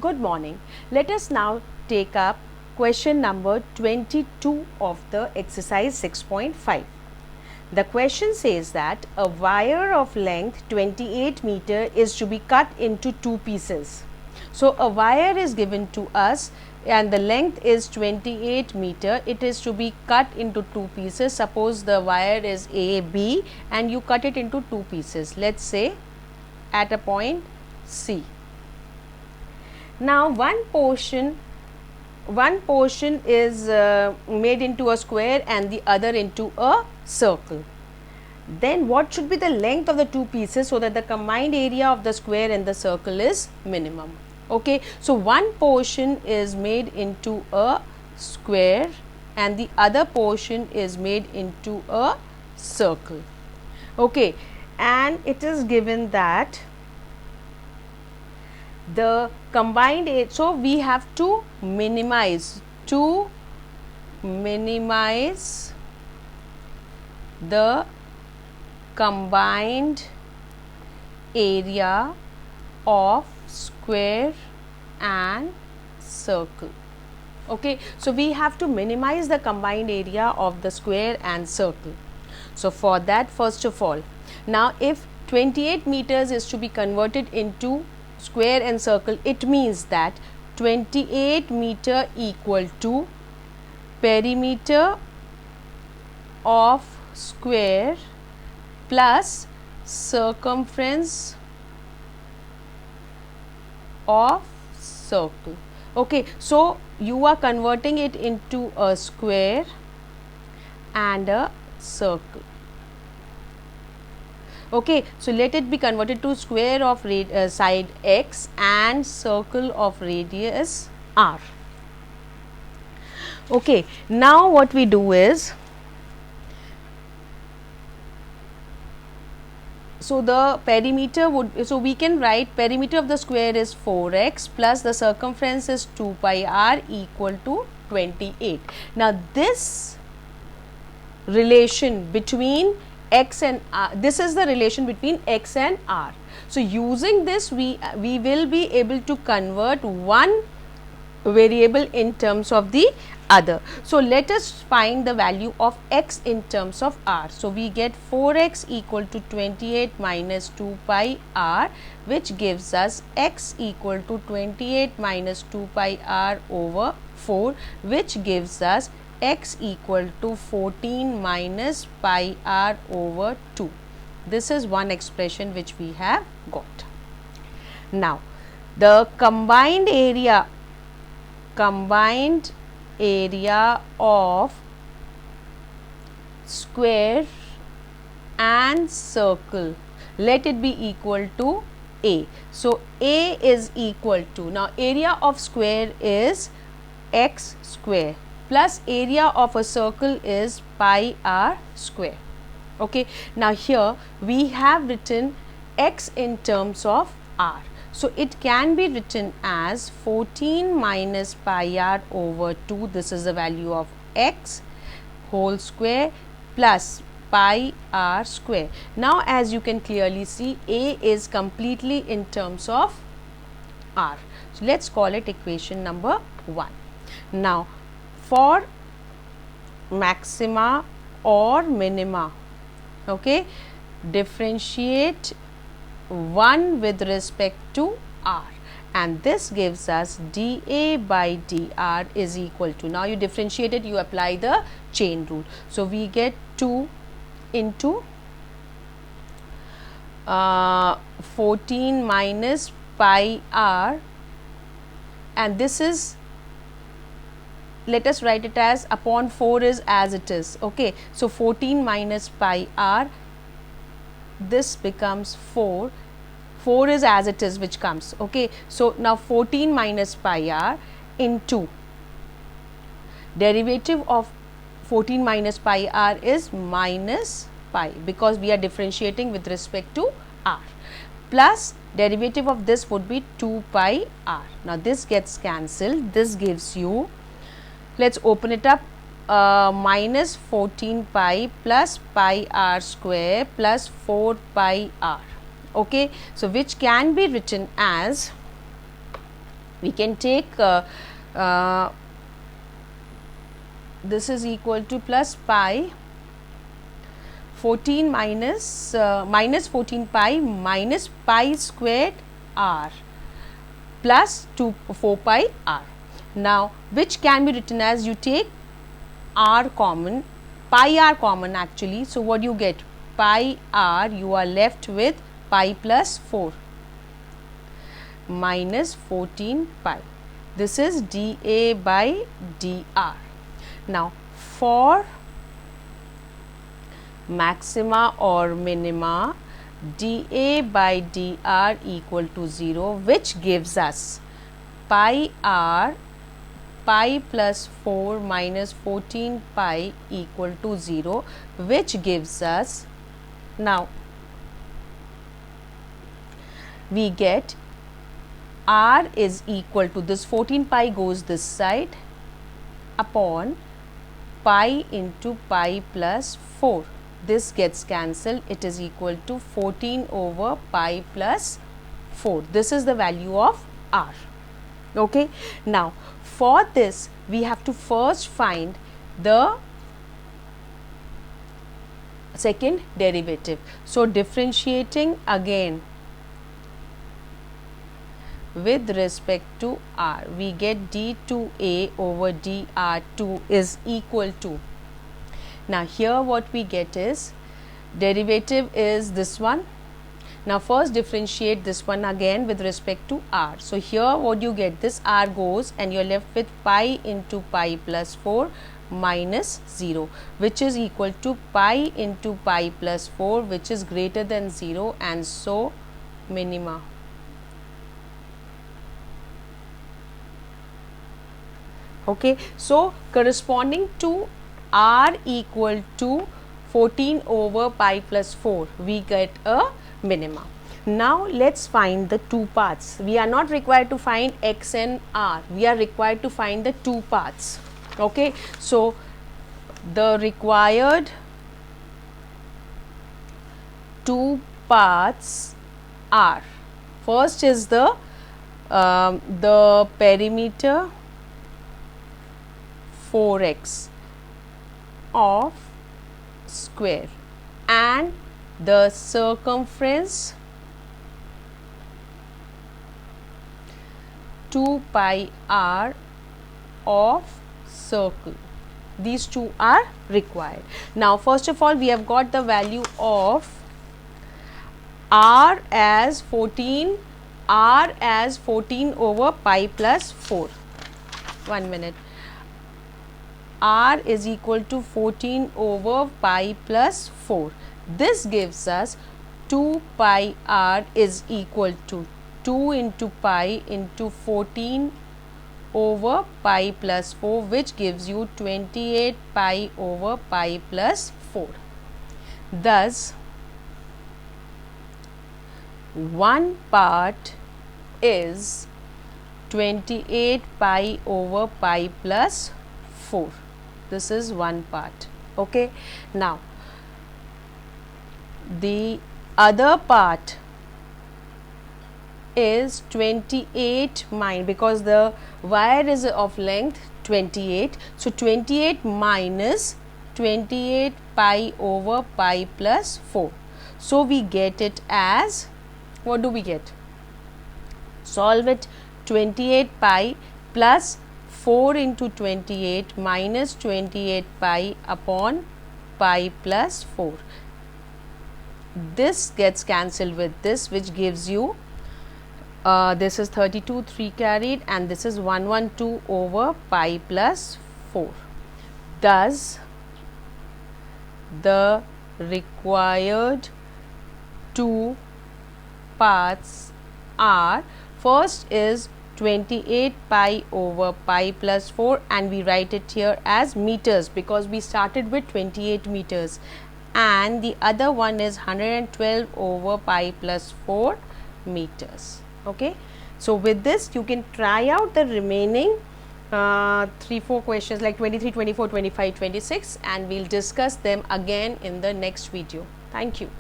Good morning. Let us now take up question number 22 of the exercise 6.5. The question says that a wire of length 28 meter is to be cut into two pieces. So, a wire is given to us and the length is 28 meter. It is to be cut into two pieces. Suppose the wire is AB and you cut it into two pieces. Let's say at a point C. Now, one portion is made into a square and the other into a circle. Then what should be the length of the two pieces so that the combined area of the square and the circle is minimum? Okay, so one portion is made into a square and the other portion is made into a circle. Okay, and it is given that the combined area, so we have to minimize the combined area of square and circle. Okay, so we have to minimize the combined area of the square and circle. So for that, first of all, now if 28 meters is to be converted into square and circle, it means that 28 meter equal to perimeter of square plus circumference of circle. Okay, so you are converting it into a square and a circle. Okay, so let it be converted to square of side x and circle of radius r. Okay, now what we do is, so the perimeter would, so we can write perimeter of the square is 4x plus the circumference is 2 pi r equal to 28. Now this relation between x and r, this is the relation between x and r. So using this we will be able to convert one variable in terms of the other. So let us find the value of x in terms of r. So we get 4x equal to 28 minus 2 pi r, which gives us x equal to 28 minus 2 pi r over 4, which gives us x equal to 14 minus pi r over 2. This is one expression which we have got. Now, the combined area of square and circle, let it be equal to A. So, A is equal to, now area of square is x square plus area of a circle is pi r square. Okay. Now here we have written x in terms of r. So it can be written as 14 minus pi r over 2, this is the value of x whole square plus pi r square. Now as you can clearly see, A is completely in terms of r. So let's call it equation number 1. Now for maxima or minima, okay, differentiate 1 with respect to r, and this gives us dA by dr is equal to, now you differentiate it, you apply the chain rule. So we get 2 into 14 minus pi r, and this is, let us write it as upon 4 is as it is. Okay, so 14 minus pi r, this becomes 4 is as it is, which comes. Okay, so now 14 minus pi r into derivative of 14 minus pi r is minus pi, because we are differentiating with respect to r, plus derivative of this would be 2 pi r. Now this gets cancelled, this gives you, let's open it up, minus 14 pi plus pi r square plus 4 pi r. Okay, so which can be written as we can take this is equal to plus pi 14 minus 14 pi minus pi squared r plus 4 pi r. Now, which can be written as, you take r common, pi r common actually. So, what you get? Pi r, you are left with pi plus 4 minus 14 pi. This is dA by dr. Now, for maxima or minima, dA by dr equal to 0, which gives us pi r, pi plus 4 minus 14 pi equal to 0, which gives us, now we get r is equal to, this 14 pi goes this side, upon pi into pi plus 4. This gets cancelled, it is equal to 14 over pi plus 4. This is the value of r. Okay. Now, for this we have to first find the second derivative. So, differentiating again with respect to r, we get d2a over dr2 is equal to, now here what we get is, derivative is this one. Now, first differentiate this one again with respect to r. So, here what you get, this r goes and you are left with pi into pi plus 4 minus 0, which is equal to pi into pi plus 4, which is greater than 0, and so minima. Okay. So, corresponding to r equal to 14 over pi plus 4, we get a minima. Now, let us find the two paths. We are not required to find x and r, we are required to find the two paths. Okay. So, the required two paths are, first is the perimeter 4x of square and the circumference 2 pi r of circle. These two are required. Now, first of all, we have got the value of r as 14 over pi plus 4. 1 minute. R is equal to 14 over pi plus 4. This gives us 2 pi r is equal to 2 into pi into 14 over pi plus 4, which gives you 28 pi over pi plus 4. Thus, one part is 28 pi over pi plus 4. This is one part. Okay. Now, the other part is 28 minus, because the wire is of length 28. So, 28 minus 28 pi over pi plus 4. So, we get it as, what do we get? Solve it. 28 pi plus 4 into 28 minus 28 pi upon pi plus 4. This gets cancelled with this, which gives you this is 32 3 carried and this is 112 over pi plus 4. Thus, the required two paths are, first is 28 pi over pi plus 4, and we write it here as meters because we started with 28 meters, and the other one is 112 over pi plus 4 meters. Okay. So, with this you can try out the remaining 3-4 questions like 23, 24, 25, 26, and we will discuss them again in the next video. Thank you.